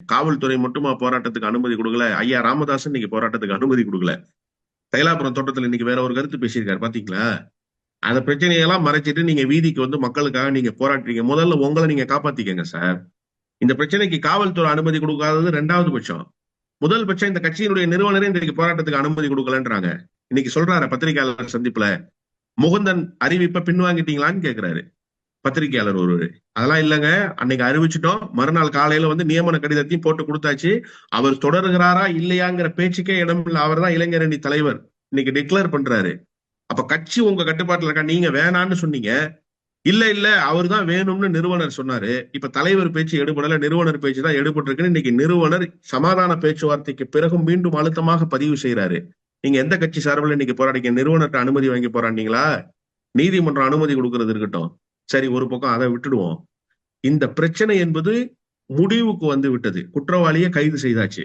காவல்துறை மட்டுமா போராட்டத்துக்கு அனுமதி கொடுக்கல, ஐயா ராமதாசன் இன்னைக்கு போராட்டத்துக்கு அனுமதி கொடுக்கல. தைலாபுரம் தோட்டத்தில் இன்னைக்கு வேற ஒரு கருத்து பேசியிருக்காரு பாத்தீங்களா? அந்த பிரச்சனையெல்லாம் மறைச்சிட்டு நீங்க வீதிக்கு வந்து மக்களுக்காக நீங்க போராடுறீங்க. முதல்ல உங்களை நீங்க காப்பாத்திக்கங்க சார். இந்த பிரச்சனைக்கு காவல்துறை அனுமதி கொடுக்காதது ரெண்டாவது பட்சம். முதல் பட்சம் இந்த கட்சியினுடைய நிறுவனரே இன்றைக்கு போராட்டத்துக்கு அனுமதி கொடுக்கலன்றாங்க. இன்னைக்கு சொல்றாரு பத்திரிகையாளர் சந்திப்புல, முகுந்தன் அறிவிப்பை பின்வாங்கிட்டீங்களான்னு கேட்கிறாரு பத்திரிகையாளர் ஒருவர். அதெல்லாம் இல்லைங்க, அன்னைக்கு அறிவிச்சுட்டோம், மறுநாள் காலையில வந்து நியமன கடிதத்தையும் போட்டு கொடுத்தாச்சு. அவர் தொடர்கிறாரா இல்லையாங்கிற பேச்சுக்கே இடம் இல்லை. அவர் தான் இளைஞரணி தலைவர், இன்னைக்கு டிக்ளேர் பண்றாரு. அப்ப கட்சி உங்க கட்டுப்பாட்டுல இருக்கா? நீங்க வேணான்னு சொன்னீங்க, இல்ல இல்ல அவர் தான் வேணும்னு நிறுவனர் சொன்னாரு. இப்ப தலைவர் பேச்சு எடுபடல, நிறுவனர் பேச்சு தான் எடுபட்டிருக்குன்னு இன்னைக்கு நிறுவனர் சமாதான பேச்சுவார்த்தைக்கு பிறகும் மீண்டும் அழுத்தமாக பதிவு செய்யறாரு. நீங்க எந்த கட்சி சார்பில் இன்னைக்கு போராடிக்க? நிறுவனர்கிட்ட அனுமதி வாங்கி போராடினீங்களா? நீதிமன்றம் அனுமதி கொடுக்கறது இருக்கட்டும், சரி ஒரு பக்கம் அதை விட்டுடுவோம். இந்த பிரச்சனை என்பது முடிவுக்கு வந்து விட்டது, குற்றவாளியை கைது செய்தாச்சு.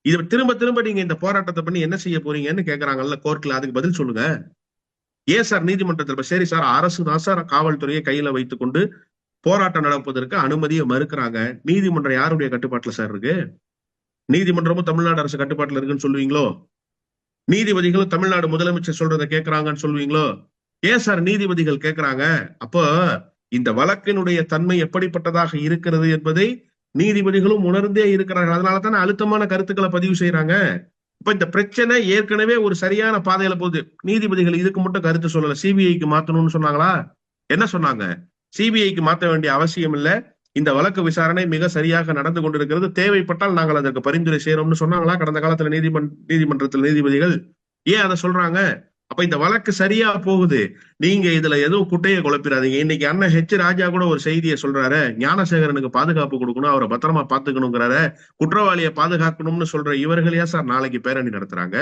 இது திரும்ப திரும்ப நீங்க இந்த போராட்டத்தை பண்ணி என்ன செய்ய போறீங்கன்னு கேக்குறாங்கல்ல கோர்ட்ல, அதுக்கு பதில் சொல்லுங்க. ஏன் சார் நீதிமன்றத்தில் சரி சார் அரசு தான் சார் காவல்துறையை கையில வைத்துக் கொண்டு போராட்டம் நடப்பதற்கு அனுமதியை மறுக்கிறாங்க, நீதிமன்றம் யாருடைய கட்டுப்பாட்டுல சார் இருக்கு? நீதிமன்றமும் தமிழ்நாடு அரசு கட்டுப்பாட்டுல இருக்குன்னு சொல்லுவீங்களோ? நீதிபதிகளும் தமிழ்நாடு முதலமைச்சர் சொல்றதை கேட்கிறாங்கன்னு சொல்லுவீங்களோ? ஏன் சார் நீதிபதிகள் கேட்கிறாங்க? அப்போ இந்த வழக்கினுடைய தன்மை எப்படிப்பட்டதாக இருக்கிறது என்பதை நீதிபதிகளும் உணர்ந்தே இருக்கிறார்கள். அதனால தானே அழுத்தமான கருத்துக்களை பதிவு செய்யறாங்க. இப்ப இந்த பிரச்சனை ஏற்கனவே ஒரு சரியான பாதையில போகுது. நீதிபதிகள் இதுக்கு மட்டும் கருத்து சொல்லல, சிபிஐக்கு மாத்தணும்னு சொன்னாங்களா? என்ன சொன்னாங்க? சிபிஐக்கு மாற்ற வேண்டிய அவசியம் இல்ல, இந்த வழக்கு விசாரணை மிக சரியாக நடந்து கொண்டிருக்கிறது, தேவைப்பட்டால் நாங்கள் அதற்கு பரிந்துரை செய்யறோம்னு சொன்னாங்களா கடந்த காலத்துல நீதிமன்றத்தில் நீதிபதிகள்? ஏன் அதை சொல்றாங்க? அப்ப இந்த வழக்கு சரியா போகுது, நீங்க இதுல எதுவும் குட்டையை குழப்பிடாதீங்க. இன்னைக்கு அண்ணன் ஹெச் ராஜா கூட ஒரு செய்தியை சொல்றாரு, ஞானசேகரனுக்கு பாதுகாப்பு கொடுக்கணும், அவரை பத்திரமா பாத்துக்கணுங்கிறாரு, குற்றவாளியை பாதுகாக்கணும்னு சொல்ற இவர்கள் ஏன் சார் நாளைக்கு பேரணி நடத்துறாங்க?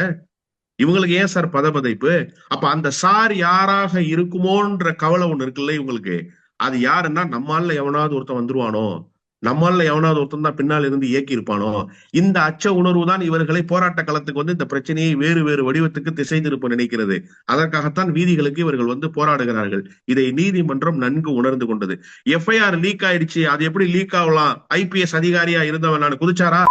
இவங்களுக்கு ஏன் சார் பதபதைப்பு? அப்ப அந்த சார் யாராக இருக்குமோன்ற கவலை ஒண்ணு இருக்குல்ல இவங்களுக்கு. அது யாருன்னா, நம்மால எவனாவது ஒருத்தன் வந்துருவானோ, நம்மால எவனாவது ஒருத்தன் தான் பின்னால் இருந்து இயக்கி இருப்பானோ, இந்த அச்ச உணர்வு தான் இவர்களை போராட்ட களத்துக்கு வந்து இந்த பிரச்சனையை வேறு வேறு வடிவத்துக்கு திசை திருப்ப நினைக்கிறது. அதற்காகத்தான் வீதிகளுக்கு இவர்கள் வந்து போராடுகிறார்கள். இதை நீதிமன்றம் நன்கு உணர்ந்து கொண்டது. எஃப்ஐஆர் லீக் ஆயிடுச்சு, அது எப்படி லீக் ஆகலாம்? ஐபிஎஸ் அதிகாரியா இருந்தவன் நான் குதிச்சாரா?